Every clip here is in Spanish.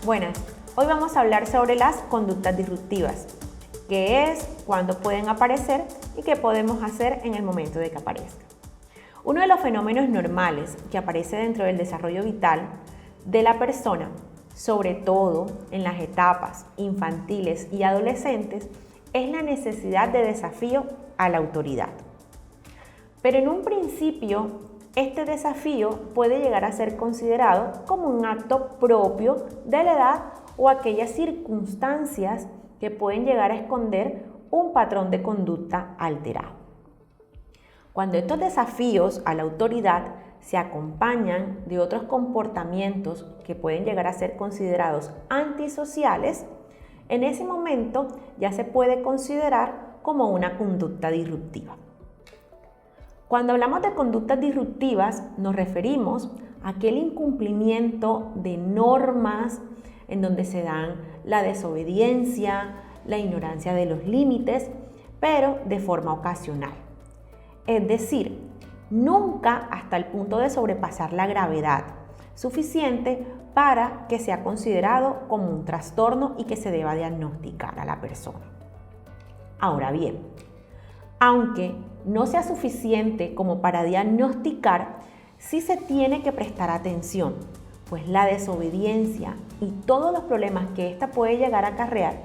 Buenas, hoy vamos a hablar sobre las conductas disruptivas, qué es, cuándo pueden aparecer y qué podemos hacer en el momento de que aparezcan. Uno de los fenómenos normales que aparece dentro del desarrollo vital de la persona, sobre todo en las etapas infantiles y adolescentes, es la necesidad de desafío a la autoridad. Pero en un principio, este desafío puede llegar a ser considerado como un acto propio de la edad o aquellas circunstancias que pueden llegar a esconder un patrón de conducta alterado. Cuando estos desafíos a la autoridad se acompañan de otros comportamientos que pueden llegar a ser considerados antisociales, en ese momento ya se puede considerar como una conducta disruptiva. Cuando hablamos de conductas disruptivas, nos referimos a aquel incumplimiento de normas en donde se dan la desobediencia, la ignorancia de los límites, pero de forma ocasional. Es decir, nunca hasta el punto de sobrepasar la gravedad suficiente para que sea considerado como un trastorno y que se deba diagnosticar a la persona. Ahora bien, aunque no sea suficiente como para diagnosticar, sí se tiene que prestar atención, pues la desobediencia y todos los problemas que ésta puede llegar a acarrear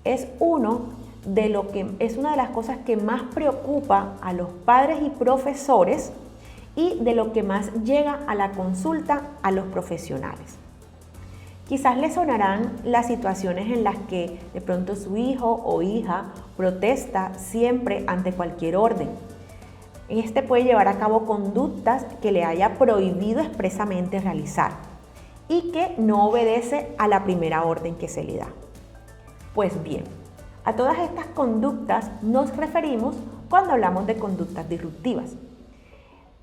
es una de las cosas que más preocupa a los padres y profesores y de lo que más llega a la consulta a los profesionales. Quizás les sonarán las situaciones en las que de pronto su hijo o hija protesta siempre ante cualquier orden. Este puede llevar a cabo conductas que le haya prohibido expresamente realizar y que no obedece a la primera orden que se le da. Pues bien, a todas estas conductas nos referimos cuando hablamos de conductas disruptivas.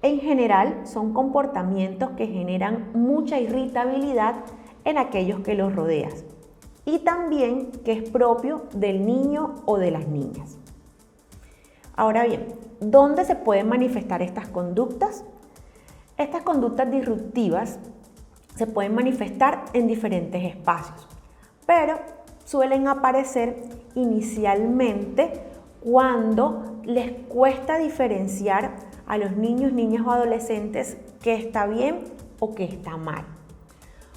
En general, son comportamientos que generan mucha irritabilidad en aquellos que los rodean y también que es propio del niño o de las niñas. Ahora bien, ¿dónde se pueden manifestar estas conductas? Estas conductas disruptivas se pueden manifestar en diferentes espacios, pero suelen aparecer inicialmente cuando les cuesta diferenciar a los niños, niñas o adolescentes qué está bien o qué está mal.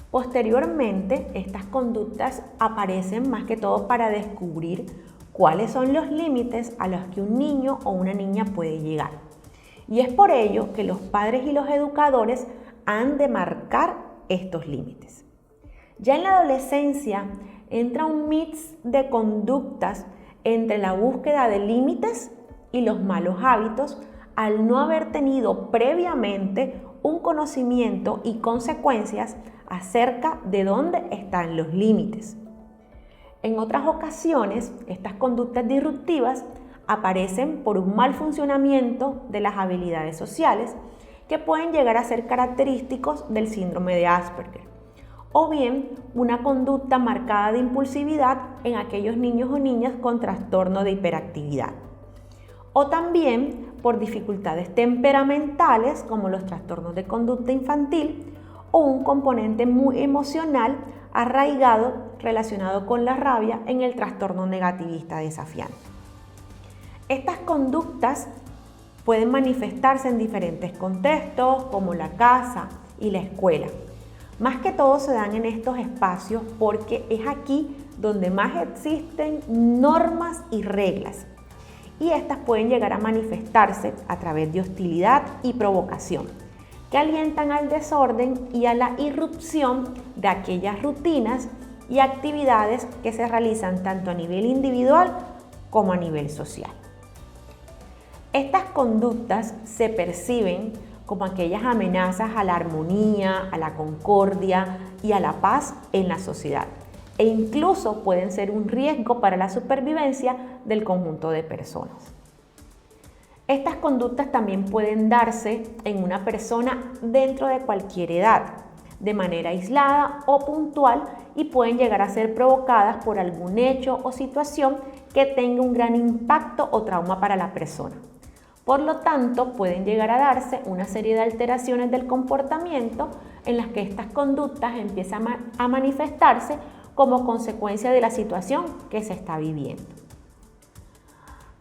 Posteriormente, estas conductas aparecen más que todo para descubrir cuáles son los límites a los que un niño o una niña puede llegar. Y es por ello que los padres y los educadores han de marcar estos límites. Ya en la adolescencia entra un mix de conductas entre la búsqueda de límites y los malos hábitos al no haber tenido previamente un conocimiento y consecuencias acerca de dónde están los límites. En otras ocasiones, estas conductas disruptivas aparecen por un mal funcionamiento de las habilidades sociales que pueden llegar a ser característicos del síndrome de Asperger, o bien una conducta marcada de impulsividad en aquellos niños o niñas con trastorno de hiperactividad, o también por dificultades temperamentales como los trastornos de conducta infantil o un componente muy emocional arraigado relacionado con la rabia en el trastorno negativista desafiante. Estas conductas pueden manifestarse en diferentes contextos como la casa y la escuela. Más que todo se dan en estos espacios porque es aquí donde más existen normas y reglas. Y estas pueden llegar a manifestarse a través de hostilidad y provocación, que alientan al desorden y a la irrupción de aquellas rutinas y actividades que se realizan tanto a nivel individual como a nivel social. Estas conductas se perciben como aquellas amenazas a la armonía, a la concordia y a la paz en la sociedad, e incluso pueden ser un riesgo para la supervivencia del conjunto de personas. Estas conductas también pueden darse en una persona dentro de cualquier edad, de manera aislada o puntual, y pueden llegar a ser provocadas por algún hecho o situación que tenga un gran impacto o trauma para la persona. Por lo tanto, pueden llegar a darse una serie de alteraciones del comportamiento en las que estas conductas empiezan a manifestarse como consecuencia de la situación que se está viviendo.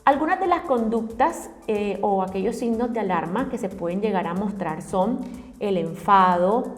Algunas de las conductas o aquellos signos de alarma que se pueden llegar a mostrar son el enfado,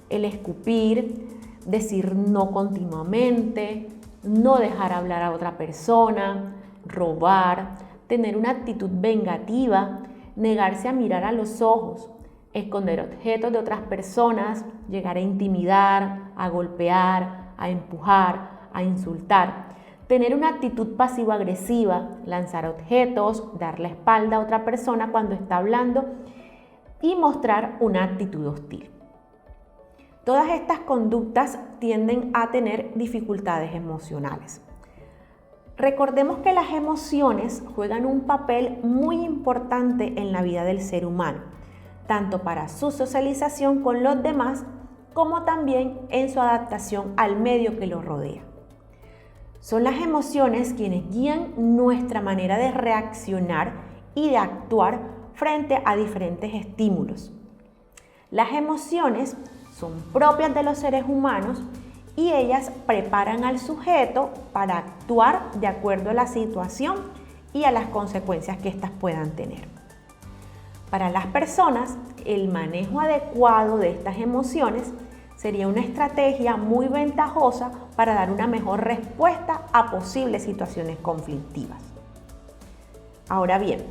el escupir, decir no continuamente, no dejar hablar a otra persona, robar, tener una actitud vengativa, negarse a mirar a los ojos, esconder objetos de otras personas, llegar a intimidar, a golpear, a empujar, a insultar, tener una actitud pasivo-agresiva, lanzar objetos, dar la espalda a otra persona cuando está hablando y mostrar una actitud hostil. Todas estas conductas tienden a tener dificultades emocionales. Recordemos que las emociones juegan un papel muy importante en la vida del ser humano, tanto para su socialización con los demás como también en su adaptación al medio que lo rodea. Son las emociones quienes guían nuestra manera de reaccionar y de actuar frente a diferentes estímulos. Las emociones son propias de los seres humanos y ellas preparan al sujeto para actuar de acuerdo a la situación y a las consecuencias que éstas puedan tener. Para las personas, el manejo adecuado de estas emociones sería una estrategia muy ventajosa para dar una mejor respuesta a posibles situaciones conflictivas. Ahora bien,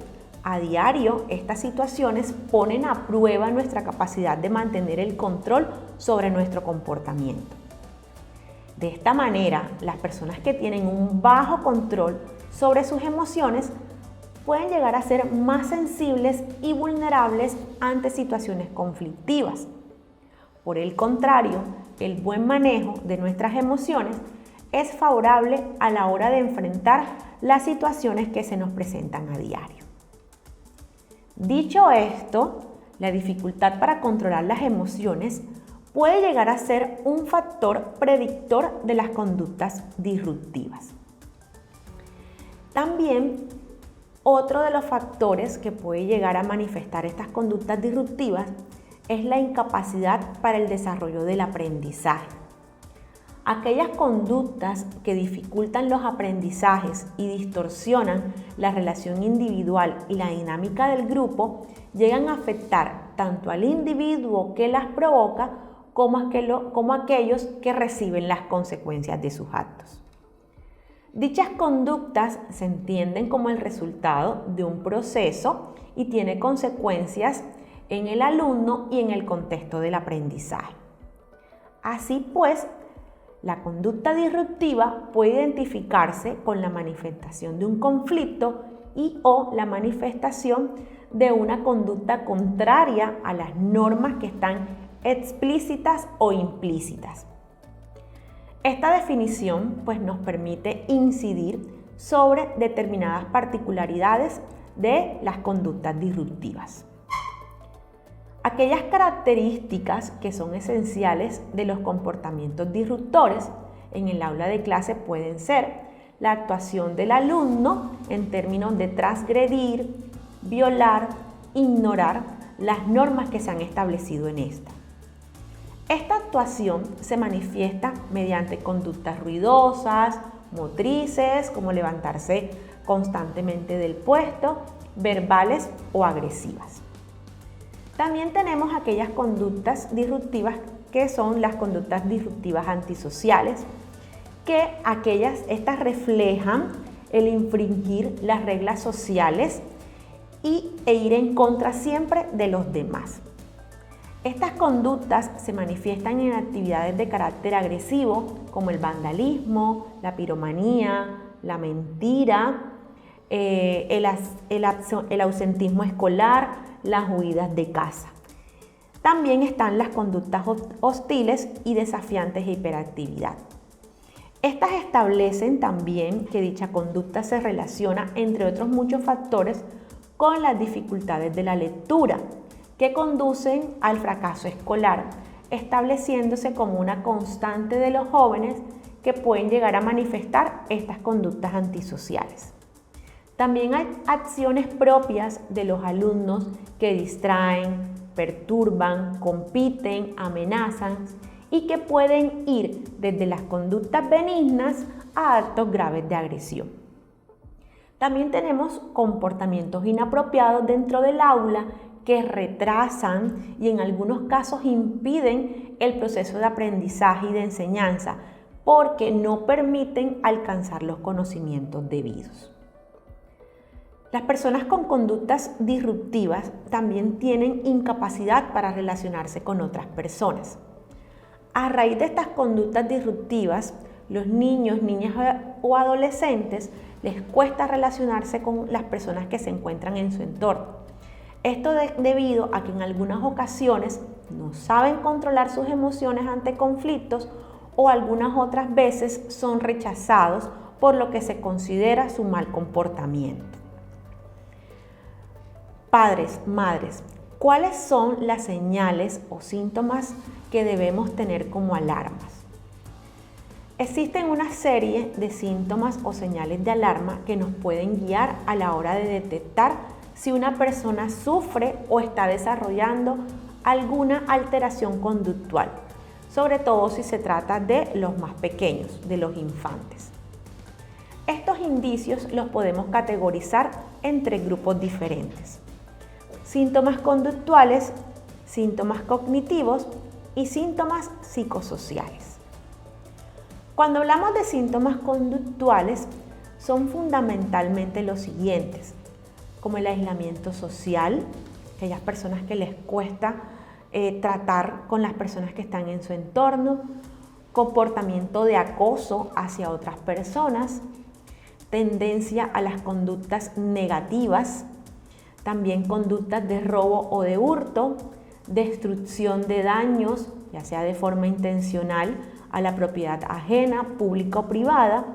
a diario estas situaciones ponen a prueba nuestra capacidad de mantener el control sobre nuestro comportamiento. De esta manera, las personas que tienen un bajo control sobre sus emociones pueden llegar a ser más sensibles y vulnerables ante situaciones conflictivas. Por el contrario, el buen manejo de nuestras emociones es favorable a la hora de enfrentar las situaciones que se nos presentan a diario. Dicho esto, la dificultad para controlar las emociones puede llegar a ser un factor predictor de las conductas disruptivas. También, otro de los factores que puede llegar a manifestar estas conductas disruptivas es la incapacidad para el desarrollo del aprendizaje. Aquellas conductas que dificultan los aprendizajes y distorsionan la relación individual y la dinámica del grupo llegan a afectar tanto al individuo que las provoca como aquellos que reciben las consecuencias de sus actos. Dichas conductas se entienden como el resultado de un proceso y tiene consecuencias en el alumno y en el contexto del aprendizaje. Así pues, la conducta disruptiva puede identificarse con la manifestación de un conflicto o la manifestación de una conducta contraria a las normas que están explícitas o implícitas. Esta definición nos permite incidir sobre determinadas particularidades de las conductas disruptivas. Aquellas características que son esenciales de los comportamientos disruptores en el aula de clase pueden ser la actuación del alumno en términos de transgredir, violar, ignorar las normas que se han establecido en esta. Esta actuación se manifiesta mediante conductas ruidosas, motrices, como levantarse constantemente del puesto, verbales o agresivas. También tenemos aquellas conductas disruptivas que son las conductas disruptivas antisociales, que estas reflejan el infringir las reglas sociales e ir en contra siempre de los demás. Estas conductas se manifiestan en actividades de carácter agresivo como el vandalismo, la piromanía, la mentira, el ausentismo escolar, las huidas de casa. También están las conductas hostiles y desafiantes de hiperactividad. Estas establecen también que dicha conducta se relaciona, entre otros muchos factores, con las dificultades de la lectura, que conducen al fracaso escolar, estableciéndose como una constante de los jóvenes que pueden llegar a manifestar estas conductas antisociales. También hay acciones propias de los alumnos que distraen, perturban, compiten, amenazan y que pueden ir desde las conductas benignas a actos graves de agresión. También tenemos comportamientos inapropiados dentro del aula que retrasan y en algunos casos impiden el proceso de aprendizaje y de enseñanza porque no permiten alcanzar los conocimientos debidos. Las personas con conductas disruptivas también tienen incapacidad para relacionarse con otras personas. A raíz de estas conductas disruptivas, los niños, niñas o adolescentes les cuesta relacionarse con las personas que se encuentran en su entorno. Esto debido a que en algunas ocasiones no saben controlar sus emociones ante conflictos o algunas otras veces son rechazados por lo que se considera su mal comportamiento. Padres, madres, ¿cuáles son las señales o síntomas que debemos tener como alarmas? Existen una serie de síntomas o señales de alarma que nos pueden guiar a la hora de detectar si una persona sufre o está desarrollando alguna alteración conductual, sobre todo si se trata de los más pequeños, de los infantes. Estos indicios los podemos categorizar en 3 grupos diferentes: síntomas conductuales, síntomas cognitivos y síntomas psicosociales. Cuando hablamos de síntomas conductuales, son fundamentalmente los siguientes, como el aislamiento social, aquellas personas que les cuesta tratar con las personas que están en su entorno, comportamiento de acoso hacia otras personas, tendencia a las conductas negativas, también conductas de robo o de hurto, destrucción de daños, ya sea de forma intencional, a la propiedad ajena, pública o privada,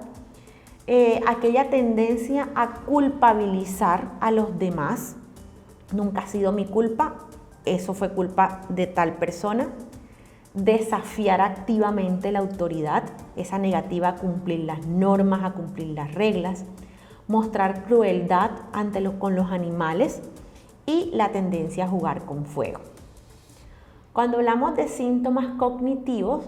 aquella tendencia a culpabilizar a los demás, nunca ha sido mi culpa, eso fue culpa de tal persona, desafiar activamente la autoridad, esa negativa a cumplir las normas, a cumplir las reglas, mostrar crueldad con los animales y la tendencia a jugar con fuego. Cuando hablamos de síntomas cognitivos,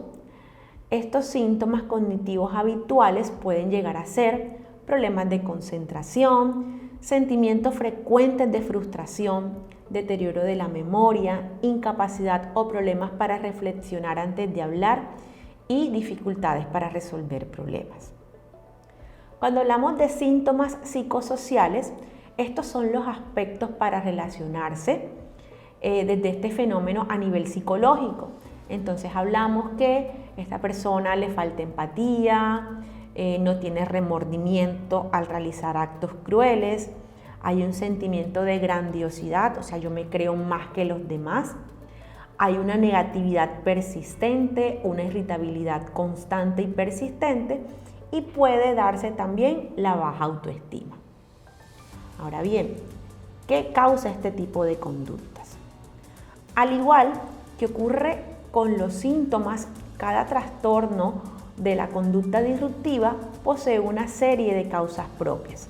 estos síntomas cognitivos habituales pueden llegar a ser problemas de concentración, sentimientos frecuentes de frustración, deterioro de la memoria, incapacidad o problemas para reflexionar antes de hablar y dificultades para resolver problemas. Cuando hablamos de síntomas psicosociales, estos son los aspectos para relacionarse desde este fenómeno a nivel psicológico. Entonces hablamos que esta persona le falta empatía, no tiene remordimiento al realizar actos crueles, hay un sentimiento de grandiosidad, o sea, yo me creo más que los demás, hay una negatividad persistente, una irritabilidad constante y persistente y puede darse también la baja autoestima. Ahora bien, ¿qué causa este tipo de conductas? Al igual que ocurre con los síntomas, cada trastorno de la conducta disruptiva posee una serie de causas propias.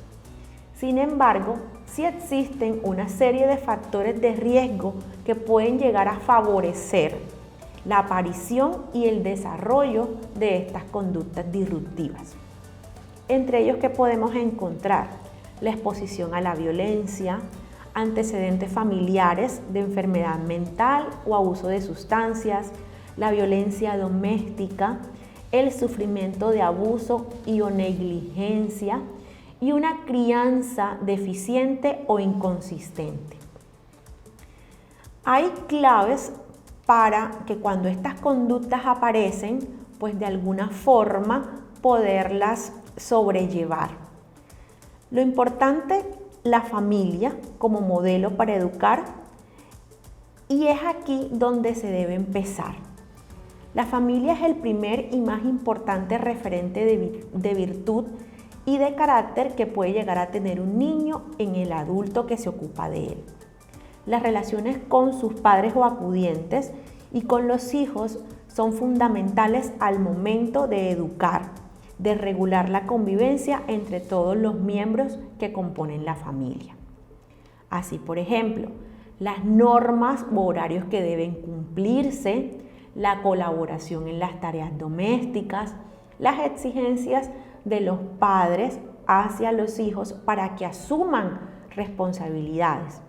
Sin embargo, sí existen una serie de factores de riesgo que pueden llegar a favorecer la aparición y el desarrollo de estas conductas disruptivas. Entre ellos que podemos encontrar la exposición a la violencia, antecedentes familiares de enfermedad mental o abuso de sustancias, la violencia doméstica, el sufrimiento de abuso y o negligencia y una crianza deficiente o inconsistente. Hay claves para que cuando estas conductas aparecen, pues de alguna forma poderlas sobrellevar. Lo importante, la familia como modelo para educar, y es aquí donde se debe empezar. La familia es el primer y más importante referente de virtud y de carácter que puede llegar a tener un niño en el adulto que se ocupa de él. Las relaciones con sus padres o acudientes y con los hijos son fundamentales al momento de educar, de regular la convivencia entre todos los miembros que componen la familia. Así, por ejemplo, las normas u horarios que deben cumplirse, la colaboración en las tareas domésticas, las exigencias de los padres hacia los hijos para que asuman responsabilidades,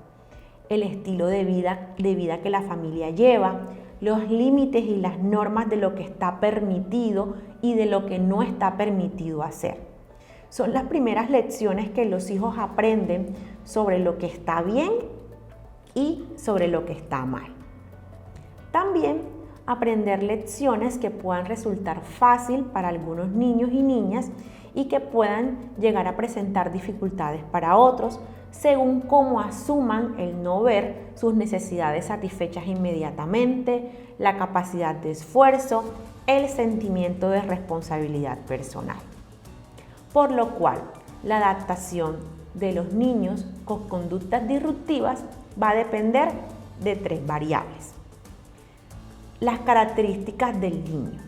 el estilo de vida que la familia lleva, los límites y las normas de lo que está permitido y de lo que no está permitido hacer. Son las primeras lecciones que los hijos aprenden sobre lo que está bien y sobre lo que está mal. También aprender lecciones que puedan resultar fácil para algunos niños y niñas y que puedan llegar a presentar dificultades para otros, según cómo asuman el no ver sus necesidades satisfechas inmediatamente, la capacidad de esfuerzo, el sentimiento de responsabilidad personal. Por lo cual, la adaptación de los niños con conductas disruptivas va a depender de 3 variables. Las características del niño.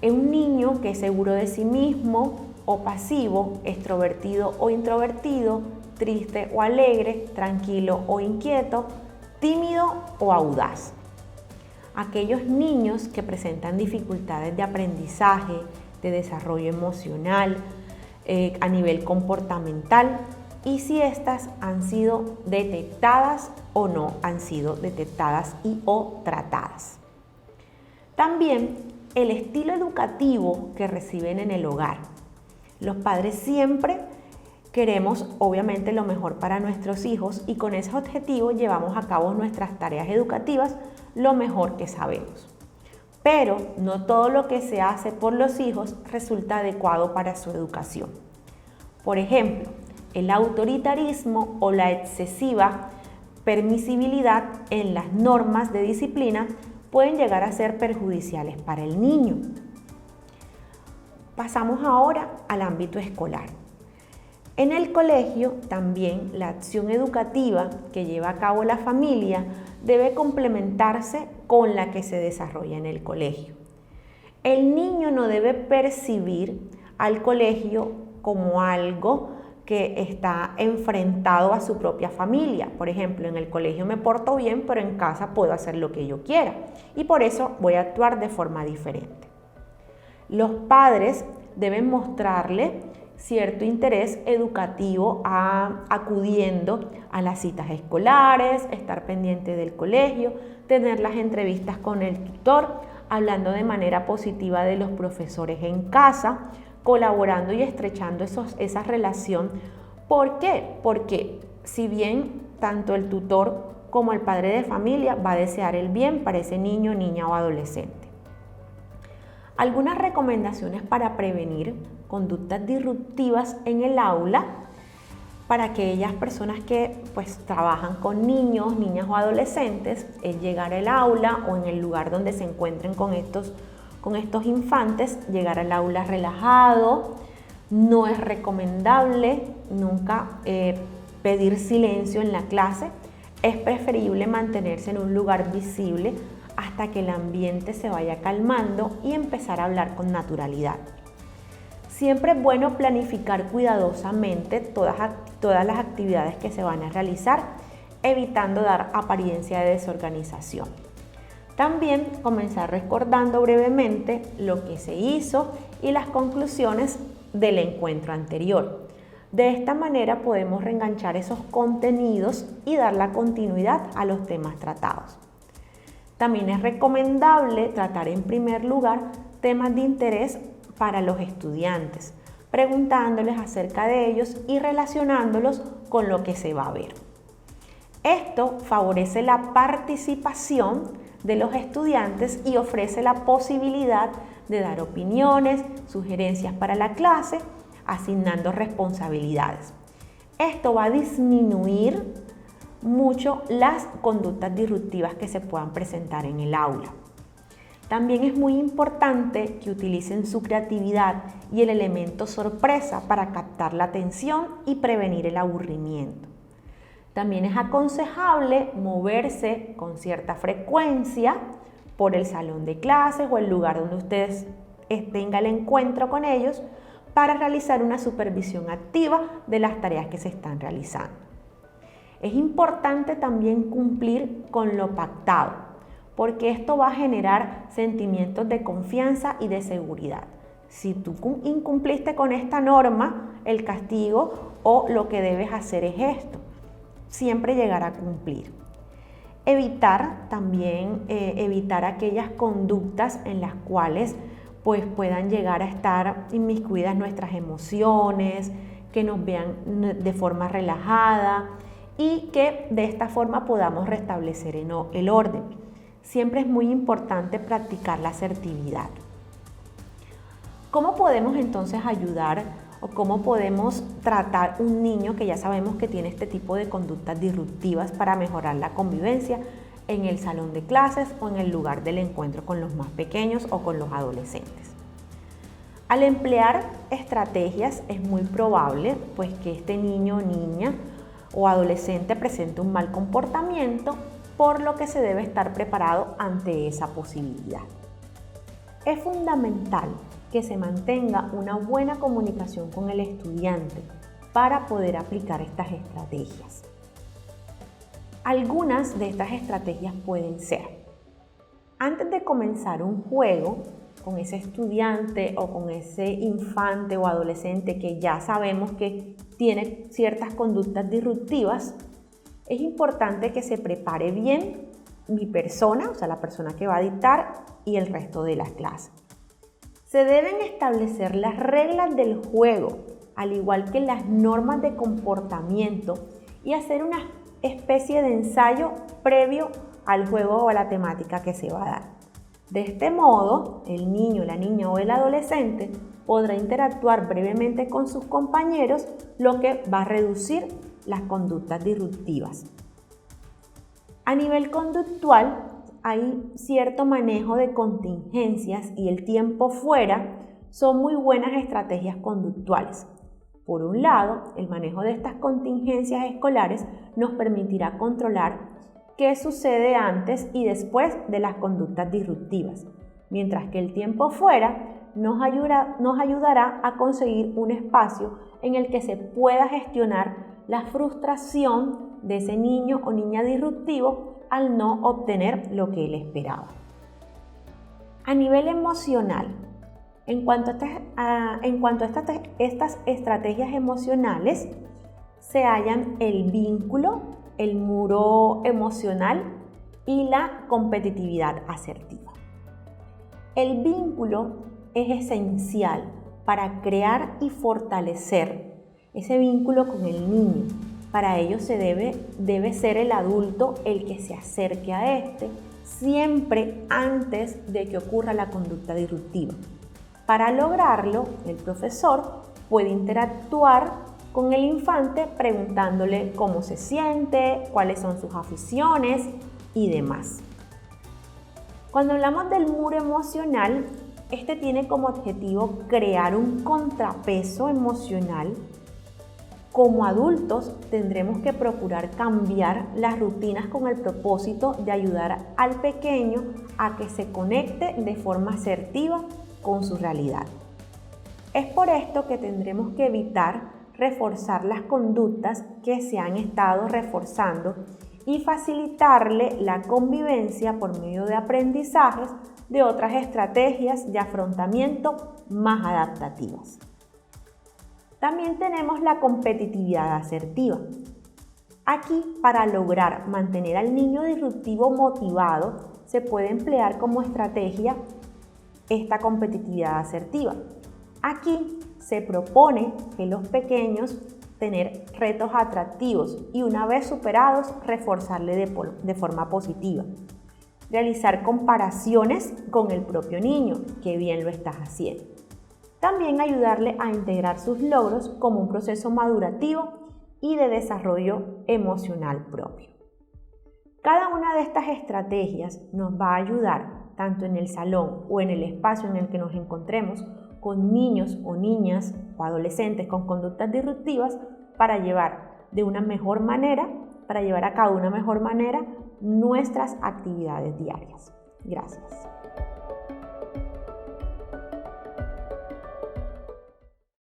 Es un niño que es seguro de sí mismo o pasivo, extrovertido o introvertido, triste o alegre, tranquilo o inquieto, tímido o audaz. Aquellos niños que presentan dificultades de aprendizaje, de desarrollo emocional, a nivel comportamental, y si estas han sido detectadas o no han sido detectadas y o tratadas. También el estilo educativo que reciben en el hogar. Los padres siempre queremos obviamente lo mejor para nuestros hijos y con ese objetivo llevamos a cabo nuestras tareas educativas lo mejor que sabemos. Pero no todo lo que se hace por los hijos resulta adecuado para su educación. Por ejemplo, el autoritarismo o la excesiva permisibilidad en las normas de disciplina pueden llegar a ser perjudiciales para el niño. Pasamos ahora al ámbito escolar. En el colegio también la acción educativa que lleva a cabo la familia debe complementarse con la que se desarrolla en el colegio. El niño no debe percibir al colegio como algo que está enfrentado a su propia familia. Por ejemplo, en el colegio me porto bien, pero en casa puedo hacer lo que yo quiera y por eso voy a actuar de forma diferente. Los padres deben mostrarle cierto interés educativo acudiendo a las citas escolares, estar pendiente del colegio, tener las entrevistas con el tutor, hablando de manera positiva de los profesores en casa, colaborando y estrechando esa relación. ¿Por qué? Porque si bien tanto el tutor como el padre de familia va a desear el bien para ese niño, niña o adolescente. Algunas recomendaciones para prevenir conductas disruptivas en el aula para aquellas personas que trabajan con niños, niñas o adolescentes es llegar al aula o en el lugar donde se encuentren con estos infantes, llegar al aula relajado. No es recomendable nunca pedir silencio en la clase. Es preferible mantenerse en un lugar visible hasta que el ambiente se vaya calmando y empezar a hablar con naturalidad. Siempre es bueno planificar cuidadosamente todas las actividades que se van a realizar, evitando dar apariencia de desorganización. También comenzar recordando brevemente lo que se hizo y las conclusiones del encuentro anterior. De esta manera podemos reenganchar esos contenidos y dar la continuidad a los temas tratados. También es recomendable tratar en primer lugar temas de interés para los estudiantes, preguntándoles acerca de ellos y relacionándolos con lo que se va a ver. Esto favorece la participación de los estudiantes y ofrece la posibilidad de dar opiniones, sugerencias para la clase, asignando responsabilidades. Esto va a disminuir mucho las conductas disruptivas que se puedan presentar en el aula. También es muy importante que utilicen su creatividad y el elemento sorpresa para captar la atención y prevenir el aburrimiento. También es aconsejable moverse con cierta frecuencia por el salón de clases o el lugar donde ustedes tengan el encuentro con ellos para realizar una supervisión activa de las tareas que se están realizando. Es importante también cumplir con lo pactado, porque esto va a generar sentimientos de confianza y de seguridad. Si tú incumpliste con esta norma, el castigo o lo que debes hacer es esto, siempre llegar a cumplir. Evitar aquellas conductas en las cuales pues puedan llegar a estar inmiscuidas nuestras emociones, que nos vean de forma relajada y que de esta forma podamos restablecer el orden. Siempre es muy importante practicar la asertividad. ¿Cómo podemos entonces ayudar o cómo podemos tratar un niño que ya sabemos que tiene este tipo de conductas disruptivas para mejorar la convivencia en el salón de clases o en el lugar del encuentro con los más pequeños o con los adolescentes? Al emplear estrategias es muy probable pues que este niño o niña o adolescente presente un mal comportamiento, por lo que se debe estar preparado ante esa posibilidad. Es fundamental que se mantenga una buena comunicación con el estudiante para poder aplicar estas estrategias. Algunas de estas estrategias pueden ser: antes de comenzar un juego con ese estudiante o con ese infante o adolescente que ya sabemos que tiene ciertas conductas disruptivas, es importante que se prepare bien mi persona, o sea, la persona que va a dictar, y el resto de las clases. Se deben establecer las reglas del juego, al igual que las normas de comportamiento, y hacer una especie de ensayo previo al juego o a la temática que se va a dar. De este modo, el niño, la niña o el adolescente podrá interactuar brevemente con sus compañeros, lo que va a reducir las conductas disruptivas. A nivel conductual, hay cierto manejo de contingencias y el tiempo fuera son muy buenas estrategias conductuales. Por un lado, el manejo de estas contingencias escolares nos permitirá controlar qué sucede antes y después de las conductas disruptivas, mientras que el tiempo fuera nos ayudará a conseguir un espacio en el que se pueda gestionar la frustración de ese niño o niña disruptivo al no obtener lo que él esperaba. A nivel emocional, en cuanto a estas estrategias emocionales, se hallan el vínculo, el muro emocional y la competitividad asertiva. El vínculo es esencial para crear y fortalecer ese vínculo con el niño. Para ello debe ser el adulto el que se acerque a este siempre antes de que ocurra la conducta disruptiva. Para lograrlo, el profesor puede interactuar con el infante preguntándole cómo se siente, cuáles son sus aficiones y demás. Cuando hablamos del muro emocional, este tiene como objetivo crear un contrapeso emocional. Como adultos tendremos que procurar cambiar las rutinas con el propósito de ayudar al pequeño a que se conecte de forma asertiva con su realidad. Es por esto que tendremos que evitar reforzar las conductas que se han estado reforzando y facilitarle la convivencia por medio de aprendizajes de otras estrategias de afrontamiento más adaptativas. También tenemos la competitividad asertiva. Aquí, para lograr mantener al niño disruptivo motivado, se puede emplear como estrategia esta competitividad asertiva. Aquí se propone que los pequeños tener retos atractivos y una vez superados reforzarle de forma positiva. Realizar comparaciones con el propio niño, que bien lo estás haciendo. También ayudarle a integrar sus logros como un proceso madurativo y de desarrollo emocional propio. Cada una de estas estrategias nos va a ayudar, tanto en el salón o en el espacio en el que nos encontremos, con niños o niñas o adolescentes con conductas disruptivas para llevar a cabo de una mejor manera nuestras actividades diarias. Gracias.